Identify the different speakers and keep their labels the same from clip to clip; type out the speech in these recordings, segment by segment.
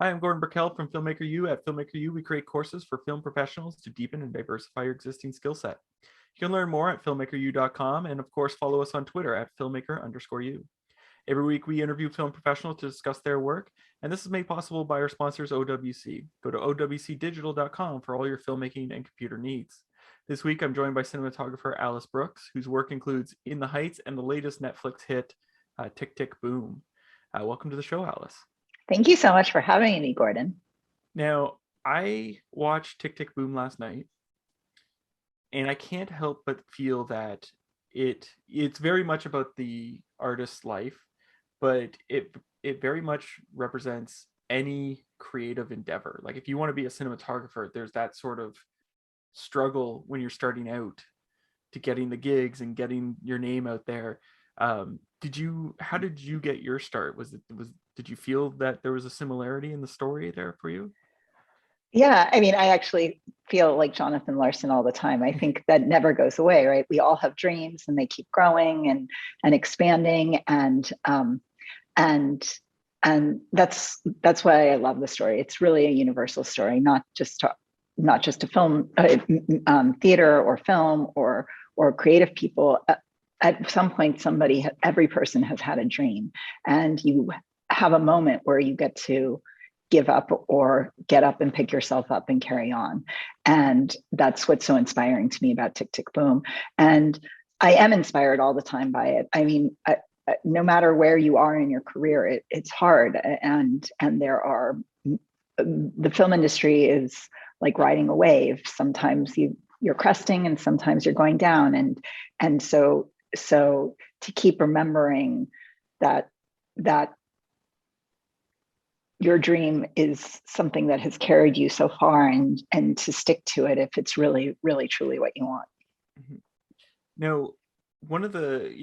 Speaker 1: Hi, I'm Gordon Burkell from Filmmaker U. At Filmmaker U, we create courses for film professionals to deepen and diversify your existing skill set. You can learn more at filmmakeru.com and of course, follow us on Twitter at filmmaker_u. Every week, we interview film professionals to discuss their work, and this is made possible by our sponsors, OWC. Go to owcdigital.com for all your filmmaking and computer needs. This week, I'm joined by cinematographer Alice Brooks, whose work includes In the Heights and the latest Netflix hit, Tick, Tick, Boom. Welcome to the show, Alice.
Speaker 2: Thank you so much for having me, Gordon.
Speaker 1: Now, I watched Tick, Tick, Boom last night, and I can't help but feel that it's very much about the artist's life, but it very much represents any creative endeavor. Like if you want to be a cinematographer, there's that sort of struggle when you're starting out to getting the gigs and getting your name out there. How did you get your start? Did you feel that there was a similarity in the story there for you?
Speaker 2: Yeah, I mean, I actually feel like Jonathan Larson all the time. I think that never goes away, right? We all have dreams and they keep growing and expanding, and that's why I love the story. It's really a universal story, not just a film, theater or film or creative people. At some point, every person has had a dream, and you have a moment where you get to give up or get up and pick yourself up and carry on. And that's what's so inspiring to me about Tick, Tick, Boom. And I am inspired all the time by it. I mean, no matter where you are in your career, it's hard. And the film industry is like riding a wave. Sometimes you're cresting and sometimes you're going down. And so to keep remembering that your dream is something that has carried you so far, and to stick to it if it's really, really, truly what you want.
Speaker 1: Mm-hmm. Now, one of the,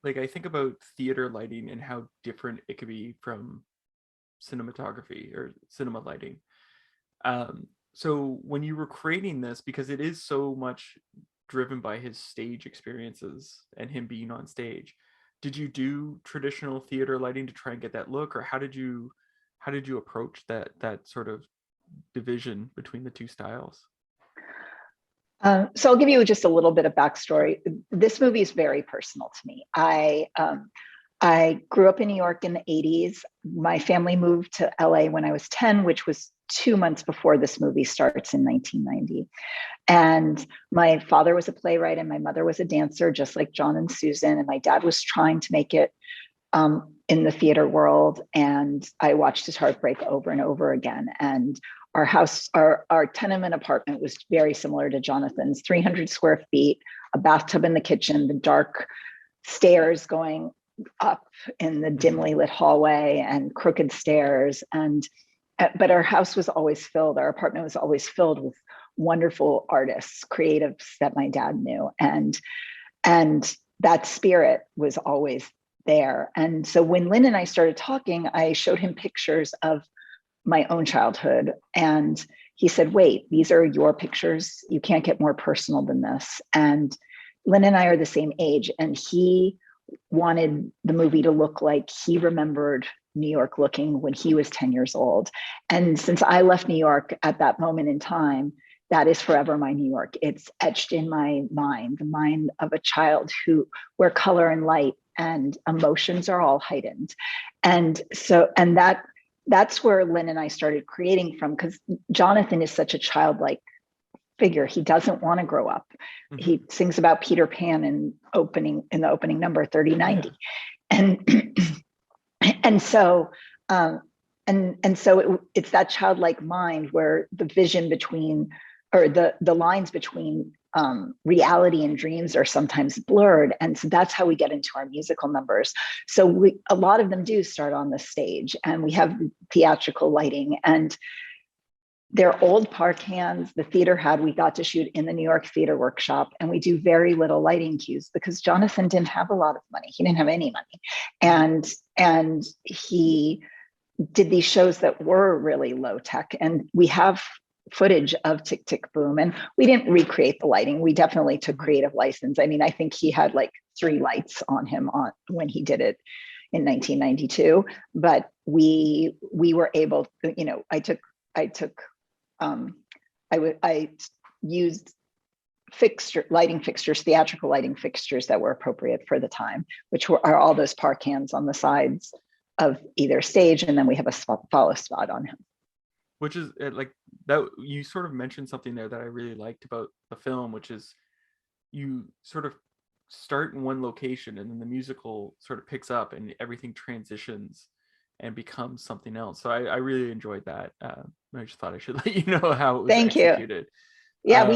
Speaker 1: like I think about theater lighting and how different it could be from cinematography or cinema lighting. So when you were creating this, because it is so much driven by his stage experiences and him being on stage, did you do traditional theater lighting to try and get that look, or how did you approach that sort of division between the two styles?
Speaker 2: So I'll give you just a little bit of backstory. This movie is very personal to me. I grew up in New York in the 80s. My family moved to LA when I was 10, which was 2 months before this movie starts in 1990. And my father was a playwright and my mother was a dancer, just like Jon and Susan. And my dad was trying to make it in the theater world. And I watched his heartbreak over and over again. And our house, our tenement apartment was very similar to Jonathan's, 300 square feet, a bathtub in the kitchen, the dark stairs going up in the dimly lit hallway and crooked stairs. But our house was always filled, our apartment was always filled with wonderful artists, creatives that my dad knew. And that spirit was always there. And so when Lin and I started talking, I showed him pictures of my own childhood. And he said, wait, these are your pictures. You can't get more personal than this. And Lin and I are the same age. And he wanted the movie to look like he remembered New York looking when he was 10 years old. And since I left New York at that moment in time, that is forever my New York. It's etched in my mind, the mind of a child where color and light and emotions are all heightened. And that's where Lin and I started creating from, because Jonathan is such a childlike figure. He doesn't want to grow up. Mm-hmm. He sings about Peter Pan in the opening number 3090. Yeah. And so it's that childlike mind where the vision between, or the lines between reality and dreams are sometimes blurred. And so that's how we get into our musical numbers. So a lot of them do start on the stage, and we have theatrical lighting, and they're old park hands the theater had. We got to shoot in the New York Theater Workshop, and we do very little lighting cues because Jonathan didn't have a lot of money. He didn't have any money. And he did these shows that were really low tech. And we have footage of Tick, Tick, Boom. And we didn't recreate the lighting. We definitely took creative license. I mean, I think he had like 3 lights on him when he did it in 1992, but we were able to, you know, I used lighting fixtures, theatrical lighting fixtures that were appropriate for the time, which are all those park hands on the sides of either stage, and then we have a follow spot on him.
Speaker 1: Which is like that, you sort of mentioned something there that I really liked about the film, which is you sort of start in one location and then the musical sort of picks up and everything transitions and becomes something else. So I really enjoyed that. I just thought I should let you know how it was
Speaker 2: Thank
Speaker 1: executed.
Speaker 2: You. Yeah,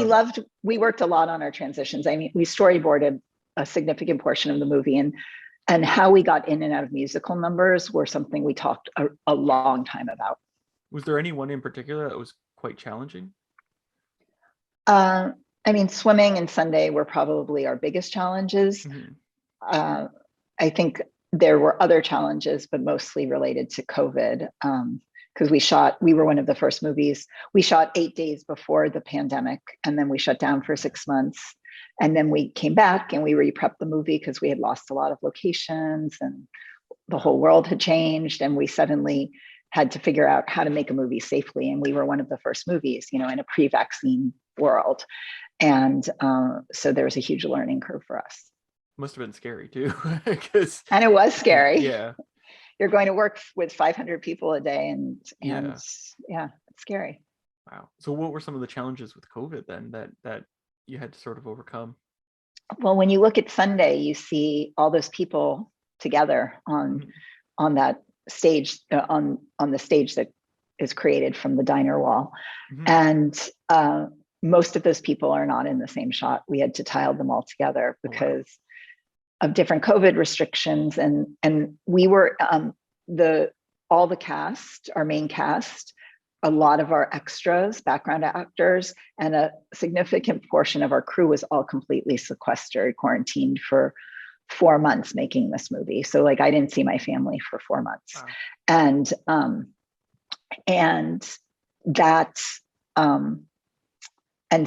Speaker 2: we worked a lot on our transitions. I mean, we storyboarded a significant portion of the movie, and how we got in and out of musical numbers were something we talked a long time about.
Speaker 1: Was there any one in particular that was quite challenging?
Speaker 2: I mean, swimming and Sunday were probably our biggest challenges.
Speaker 1: Mm-hmm.
Speaker 2: I think there were other challenges, but mostly related to COVID. Because we were one of the first movies. We shot 8 days before the pandemic, and then we shut down for 6 months. And then we came back and we re-prepped the movie because we had lost a lot of locations and the whole world had changed. And we suddenly had to figure out how to make a movie safely. And we were one of the first movies, you know, in a pre-vaccine world. And so there was a huge learning curve for us.
Speaker 1: Must have been scary too.
Speaker 2: And it was scary.
Speaker 1: Yeah.
Speaker 2: You're going to work with 500 people a day, and
Speaker 1: yeah,
Speaker 2: it's scary.
Speaker 1: Wow. So what were some of the challenges with COVID then that you had to sort of overcome?
Speaker 2: Well, when you look at Sunday, you see all those people together on that stage, on the stage that is created from the diner wall. And most of those people are not in the same shot. We had to tile them all together because of different COVID restrictions. And we were all the cast, our main cast, a lot of our extras, background actors, and a significant portion of our crew was all completely sequestered, quarantined for 4 months making this movie. So like I didn't see my family for 4 months. Wow. And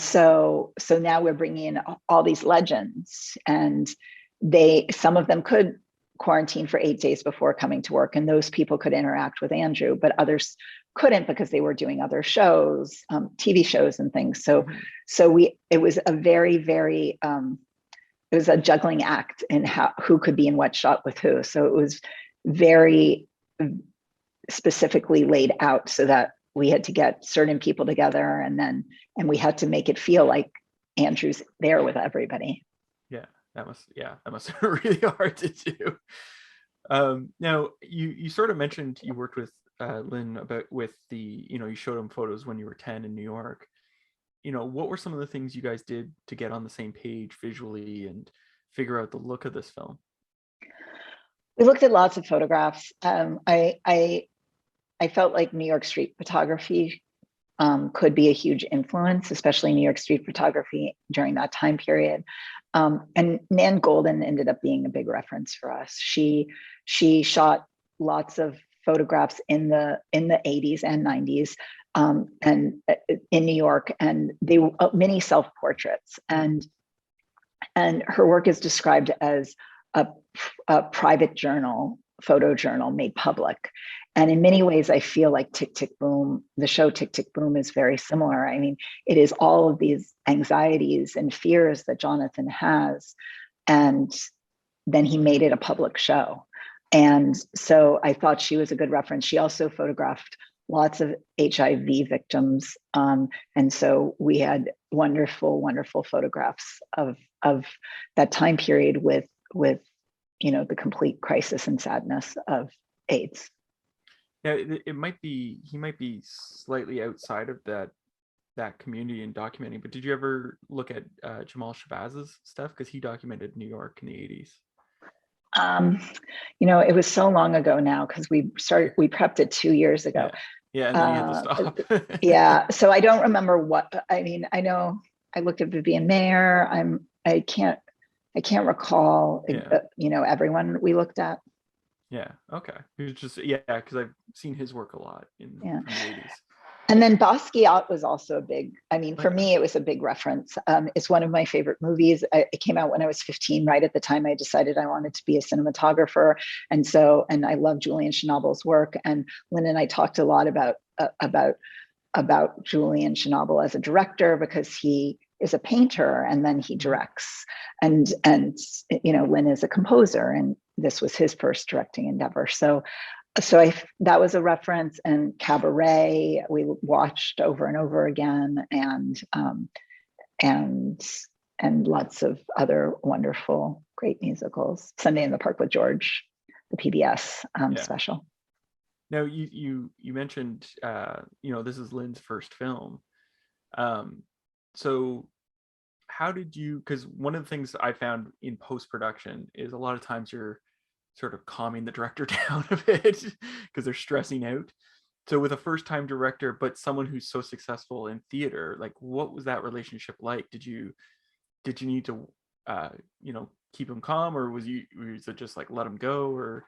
Speaker 2: so now we're bringing in all these legends, and some of them could quarantine for 8 days before coming to work, and those people could interact with Andrew, but others couldn't because they were doing other shows, TV shows and things. So it was a very, very, it was a juggling act in who could be in what shot with who. So it was very specifically laid out so that we had to get certain people together, and we had to make it feel like Andrew's there with everybody.
Speaker 1: Yeah, that must have been really hard to do. Now you sort of mentioned you worked with Lin with the, you showed him photos when you were 10 in New York. What were some of the things you guys did to get on the same page visually and figure out the look of this film?
Speaker 2: We looked at lots of photographs. I felt like New York street photography could be a huge influence, especially New York street photography during that time period. And Nan Goldin ended up being a big reference for us. She shot lots of photographs in the 80s and 90s and in New York, and they were many self-portraits. And her work is described as a private journal, photo journal made public. And in many ways, I feel like Tick, Tick, Boom, the show Tick, Tick, Boom is very similar. I mean, it is all of these anxieties and fears that Jonathan has. And then he made it a public show. And so I thought she was a good reference. She also photographed lots of HIV victims. And so we had wonderful, wonderful photographs of that time period with the complete crisis and sadness of AIDS.
Speaker 1: Yeah, he might be slightly outside of that community in documenting, but did you ever look at Jamal Shabazz's stuff? Because he documented New York in the 80s.
Speaker 2: It was so long ago now because we prepped it 2 years ago.
Speaker 1: Yeah, and then you had to stop.
Speaker 2: Yeah, so I don't remember I know I looked at Vivian Mayer. I can't recall, everyone we looked at.
Speaker 1: Yeah. Okay. It was just because I've seen his work a lot from the 80s.
Speaker 2: And then Basquiat was also a big, I mean,
Speaker 1: Oh
Speaker 2: for
Speaker 1: yeah.
Speaker 2: me, it was a big reference. It's one of my favorite movies. It came out when I was 15, right at the time I decided I wanted to be a cinematographer. And I love Julian Schnabel's work. And Lynn and I talked a lot about Julian Schnabel as a director, because he is a painter and then he directs. And Lynn is a composer, and this was his first directing endeavor. So that was a reference. And Cabaret we watched over and over again, and lots of other wonderful, great musicals. Sunday in the Park with George, the PBS special.
Speaker 1: Now you mentioned this is Lynn's first film. So how did you, because one of the things I found in post-production is a lot of times you're sort of calming the director down a bit because they're stressing out. So with a first-time director, but someone who's so successful in theater, like what was that relationship like? Did you need to keep him calm, or was it just like let him go, or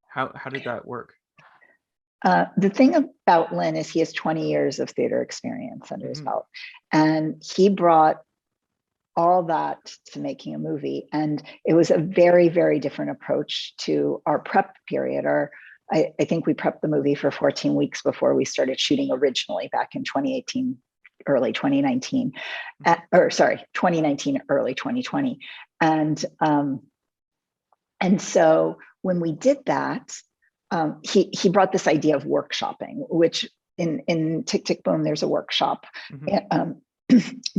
Speaker 1: how did that work?
Speaker 2: The thing about Lin is he has 20 years of theater experience under his belt, and he brought all that to making a movie. And it was a very, very different approach to our prep period. I think we prepped the movie for 14 weeks before we started shooting originally back in 2018, early 2019, 2019, early 2020. And so when we did that, he brought this idea of workshopping, which in Tick, Tick, Boom, there's a workshop.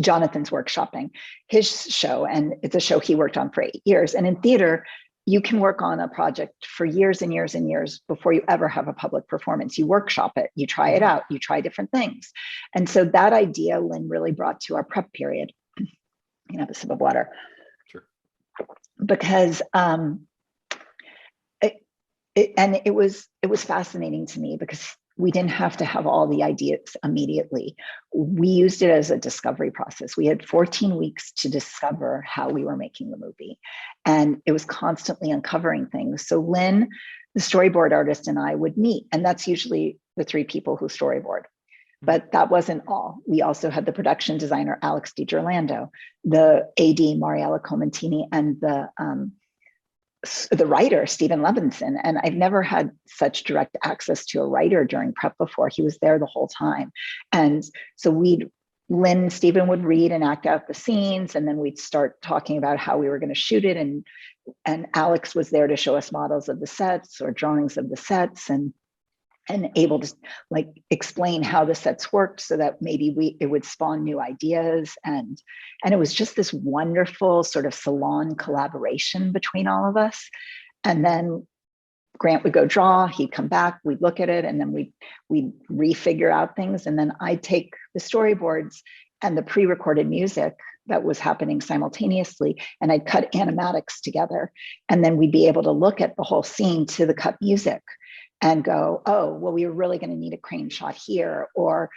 Speaker 2: Jonathan's workshopping his show, and it's a show he worked on for 8 years. And in theater, you can work on a project for years and years and years before you ever have a public performance. You workshop it, you try it out, you try different things. And so that idea Lin really brought to our prep period. You can have a sip of water.
Speaker 1: Sure.
Speaker 2: Because it was fascinating to me, because we didn't have to have all the ideas immediately. We used it as a discovery process. We had 14 weeks to discover how we were making the movie. And it was constantly uncovering things. So Lin, the storyboard artist, and I would meet. And that's usually the 3 people who storyboard. But that wasn't all. We also had the production designer, Alex DiGirlando, the AD, Mariella Comentini, and the writer, Stephen Levinson. And I've never had such direct access to a writer during prep before. He was there the whole time. And so Stephen would read and act out the scenes, and then we'd start talking about how we were going to shoot it. And Alex was there to show us models of the sets or drawings of the sets, and able to like explain how the sets worked, so that maybe it would spawn new ideas. And it was just this wonderful sort of salon collaboration between all of us. And then Grant would go draw, he'd come back, we'd look at it, and then we'd refigure out things. And then I'd take the storyboards and the pre-recorded music that was happening simultaneously, and I'd cut animatics together. And then we'd be able to look at the whole scene to the cut music and go, oh, well, we were really going to need a crane shot here, or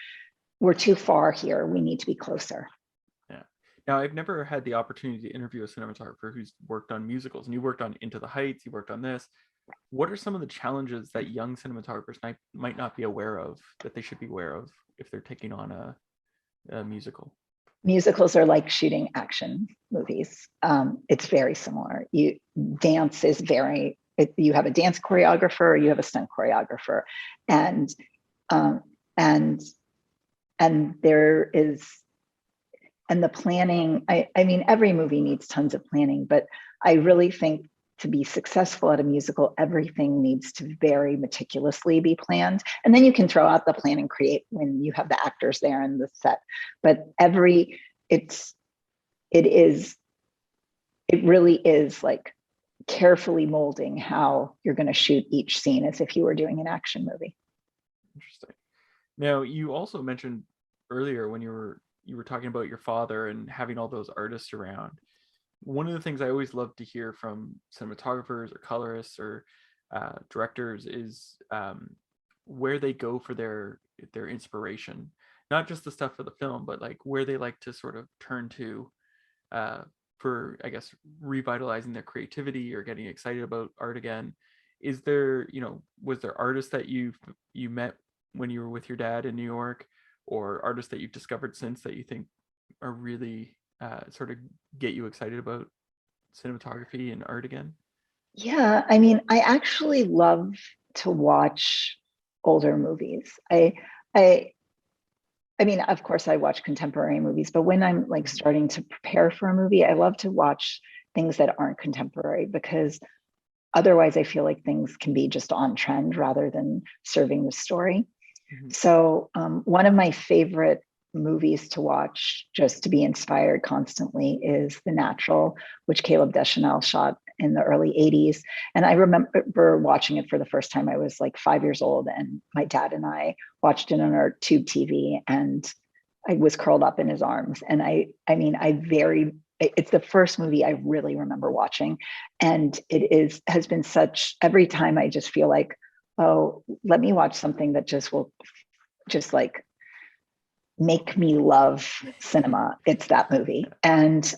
Speaker 2: we're too far here, we need to be closer.
Speaker 1: Yeah. Now, I've never had the opportunity to interview a cinematographer who's worked on musicals, and you worked on Into the Heights, you worked on this. What are some of the challenges that young cinematographers might not be aware of, that they should be aware of if they're taking on a musical?
Speaker 2: Musicals are like shooting action movies. It's very similar. Dance is you have a dance choreographer, you have a stunt choreographer, and there is, and the planning. I mean, every movie needs tons of planning, but I really think to be successful at a musical, everything needs to very meticulously be planned. And then you can throw out the plan and create when you have the actors there in the set. But it really is like carefully molding how you're going to shoot each scene as if you were doing an action movie.
Speaker 1: Interesting. Now, you also mentioned earlier when you were talking about your father and having all those artists around. One of the things I always love to hear from cinematographers or colorists or directors is where they go for their inspiration, not just the stuff for the film, but like where they like to sort of turn to for, I guess, revitalizing their creativity or getting excited about art again. Is there, was there artists that you met when you were with your dad in New York, or artists that you've discovered since that you think are really sort of get you excited about cinematography and art again?
Speaker 2: Yeah, I mean, I actually love to watch older movies. I I mean, of course I watch contemporary movies, but when I'm like starting to prepare for a movie, I love to watch things that aren't contemporary, because otherwise I feel like things can be just on trend rather than serving the story.
Speaker 1: Mm-hmm.
Speaker 2: So one of my favorite movies to watch just to be inspired constantly is The Natural, which Caleb Deschanel shot in the early 80s. And I remember watching it for the first time. I was like 5 years old, and my dad and I watched it on our tube TV, and I was curled up in his arms. And I mean, it's the first movie I really remember watching. And has been such, every time I just feel like, oh, let me watch something that just will just like make me love cinema. It's that movie. And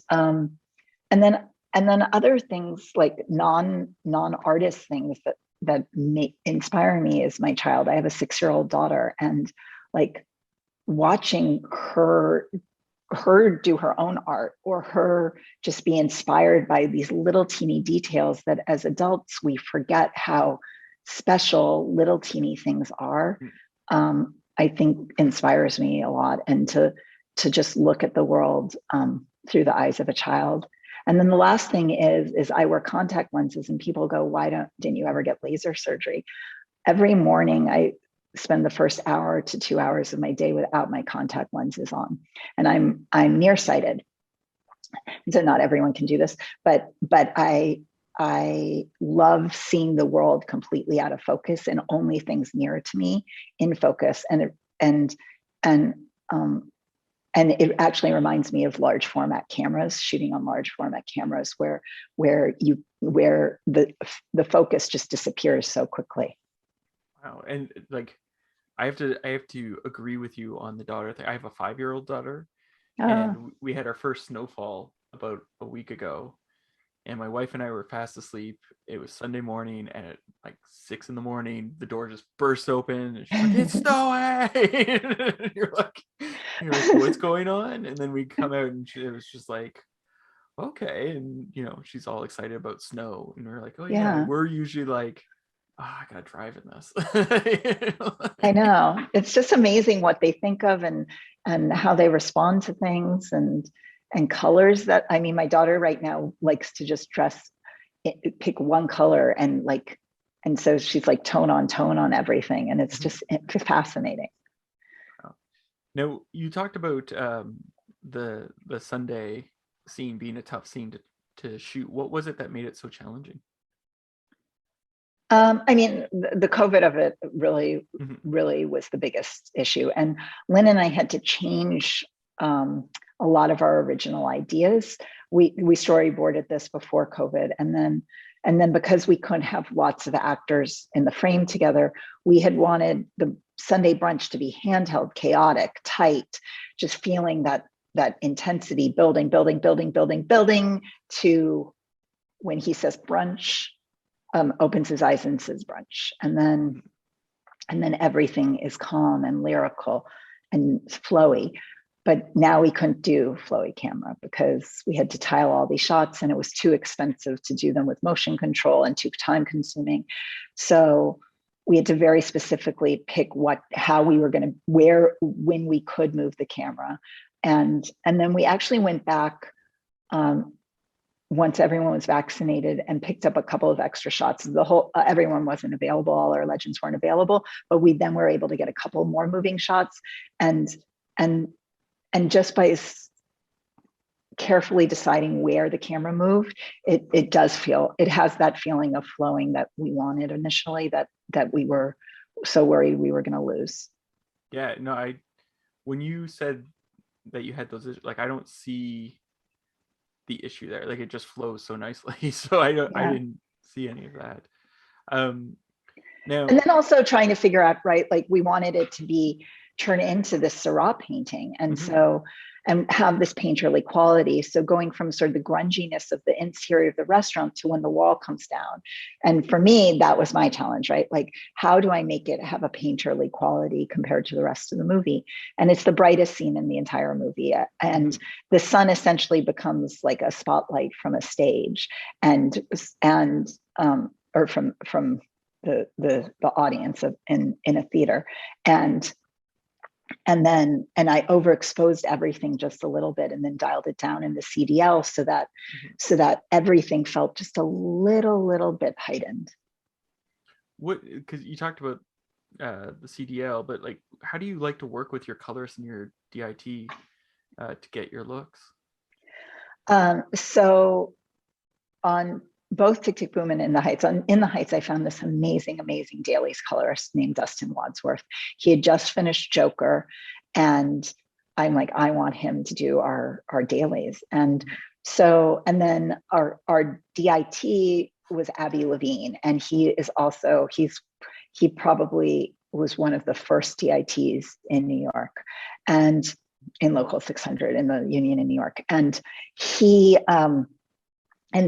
Speaker 2: then other things like non-artist things that inspire me is my child. I have a 6-year-old daughter, and like watching her do her own art, or her just be inspired by these little teeny details that as adults we forget how special little teeny things are. I think inspires me a lot, and to just look at the world through the eyes of a child. And then the last thing is I wear contact lenses, and people go, why didn't you ever get laser surgery? Every morning I spend the first hour to 2 hours of my day without my contact lenses on. And I'm nearsighted. So not everyone can do this, but I love seeing the world completely out of focus and only things near to me in focus. And it actually reminds me of large format cameras, shooting on large format cameras, where the focus just disappears so quickly.
Speaker 1: Wow. And like I have to agree with you on the daughter thing. I have a 5-year-old daughter, and we had our first snowfall about a week ago, and my wife and I were fast asleep. It was Sunday morning, and at like 6 a.m, the door just burst open, and she's like, "It's snowing!" you're like, "What's going on?" And then we come out, and it was just like, "Okay," and she's all excited about snow, and we're like, "Oh yeah."
Speaker 2: Yeah.
Speaker 1: We're usually like, "Oh, I gotta drive in this."
Speaker 2: I know. It's just amazing what they think of, and how they respond to things, and colors that, I mean, my daughter right now likes to just pick one color, and so she's like tone on everything, and it's just fascinating.
Speaker 1: Now, you talked about the Sunday scene being a tough scene to shoot. What was it that made it so challenging?
Speaker 2: I mean, the COVID of it really was the biggest issue. And Lynn and I had to change a lot of our original ideas. We storyboarded this before COVID, and then because we couldn't have lots of actors in the frame together, we had wanted the Sunday brunch to be handheld, chaotic, tight, just feeling that intensity, building to when he says brunch. Opens his eyes and says brunch, and then everything is calm and lyrical and flowy. But now we couldn't do flowy camera because we had to tile all these shots, and it was too expensive to do them with motion control and too time consuming. So we had to very specifically pick how we were going to, when we could move the camera, and then we actually went back once everyone was vaccinated and picked up a couple of extra shots. Everyone wasn't available, all our legends weren't available, but we then were able to get a couple more moving shots, and just by carefully deciding where the camera moved, it has that feeling of flowing that we wanted initially, that we were so worried we were going to lose.
Speaker 1: Yeah, no, when you said that you had those, like, I don't see the issue there. Like, it just flows so nicely. So I didn't see any of that. Now,
Speaker 2: and then also trying to figure out, right, like we wanted it to turn into this Seurat painting, and so and have this painterly quality. So going from sort of the grunginess of the interior of the restaurant to when the wall comes down. And for me, that was my challenge, right? Like, how do I make it have a painterly quality compared to the rest of the movie? And it's the brightest scene in the entire movie. And the sun essentially becomes like a spotlight from a stage, or from the audience in a theater. And I overexposed everything just a little bit and then dialed it down in the CDL so that everything felt just a little bit heightened.
Speaker 1: Because you talked about the CDL, but like, how do you like to work with your colorists and your DIT to get your looks?
Speaker 2: So on both Tick Tick Boom and In the Heights. In the Heights, I found this amazing dailies colorist named Dustin Wadsworth. He had just finished Joker, and I'm like, I want him to do our dailies. And then our DIT was Abby Levine, and he probably was one of the first DITs in New York, and in Local 600 in the Union in New York. And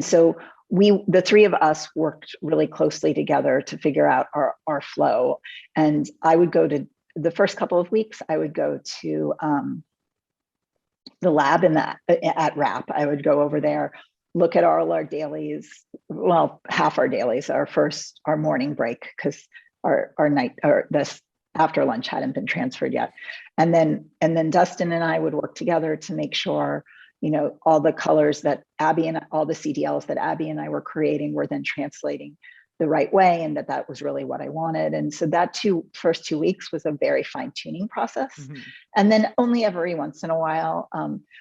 Speaker 2: so the three of us worked really closely together to figure out our flow. And I would go to the first couple of weeks, I would go to the lab at RAP. I would go over there, look at all our dailies, well, half our dailies, our morning break, because our night, or this after lunch hadn't been transferred yet. And then Dustin and I would work together to make sure, all the colors that Abby and all the CDLs that Abby and I were creating were then translating the right way, and that was really what I wanted. And so that first 2 weeks was a very fine tuning process. And then only every once in a while,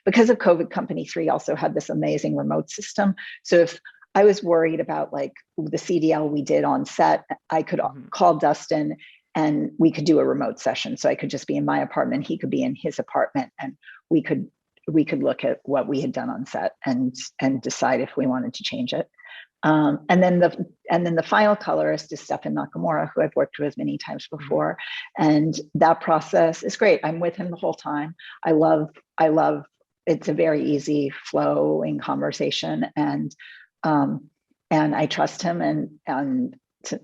Speaker 2: because of COVID, Company 3 also had this amazing remote system. So if I was worried about like the CDL we did on set, I could call Dustin and we could do a remote session. So I could just be in my apartment, he could be in his apartment, and we could look at what we had done on set and decide if we wanted to change it. And then the final colorist is Stefan Nakamura, who I've worked with many times before. And that process is great. I'm with him the whole time. I love, it's a very easy flowing conversation. And I trust him and to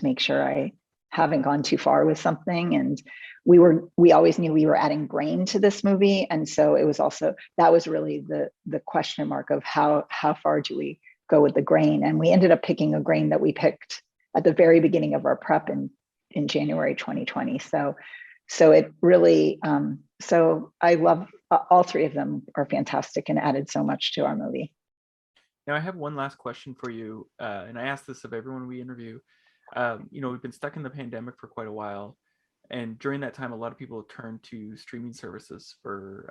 Speaker 2: make sure I haven't gone too far with something. And we always knew we were adding grain to this movie. And so it was also, that was really the question mark of how far do we go with the grain. And we ended up picking a grain that we picked at the very beginning of our prep in January 2020. So it really, so I love all three of them are fantastic and added so much to our movie.
Speaker 1: Now I have one last question for you. And I ask this of everyone we interview. We've been stuck in the pandemic for quite a while. And during that time, a lot of people turned to streaming services for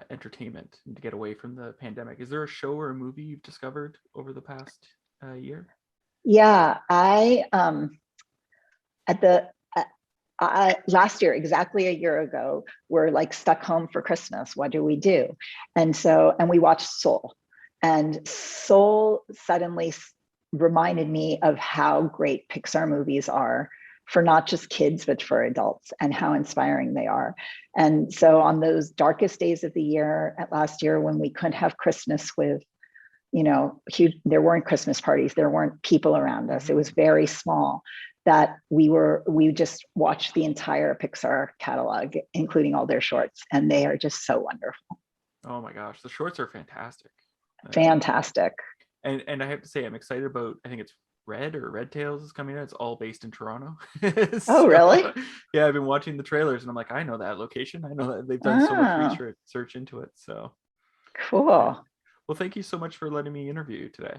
Speaker 1: entertainment and to get away from the pandemic. Is there a show or a movie you've discovered over the past year?
Speaker 2: Yeah, last year, exactly a year ago, we're like stuck home for Christmas. What do we do? And we watched Soul. And Soul suddenly reminded me of how great Pixar movies are for not just kids, but for adults, and how inspiring they are. And so on those darkest days of the year, last year, when we couldn't have Christmas with, there weren't Christmas parties, there weren't people around us, it was very small, that we just watched the entire Pixar catalog, including all their shorts, and they are just so wonderful.
Speaker 1: Oh my gosh, the shorts are fantastic.
Speaker 2: Fantastic.
Speaker 1: And I have to say, I'm excited about, I think it's Red Tails is coming out. It's all based in Toronto.
Speaker 2: Oh, really?
Speaker 1: Yeah, I've been watching the trailers and I'm like, I know that location. I know that they've done so much research into it. So
Speaker 2: cool.
Speaker 1: Yeah. Well, thank you so much for letting me interview you today.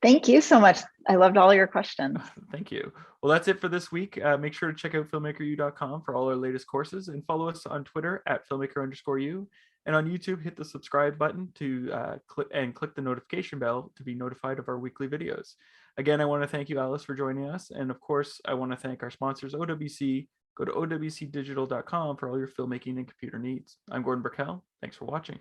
Speaker 2: Thank you so much. I loved all your questions.
Speaker 1: Thank you. Well, that's it for this week. Make sure to check out filmmakeru.com for all our latest courses, and follow us on Twitter at filmmaker_u. And on YouTube, hit the subscribe button to click the notification bell to be notified of our weekly videos. Again, I want to thank you, Alice, for joining us. And of course, I want to thank our sponsors, OWC. Go to owcdigital.com for all your filmmaking and computer needs. I'm Gordon Burkell. Thanks for watching.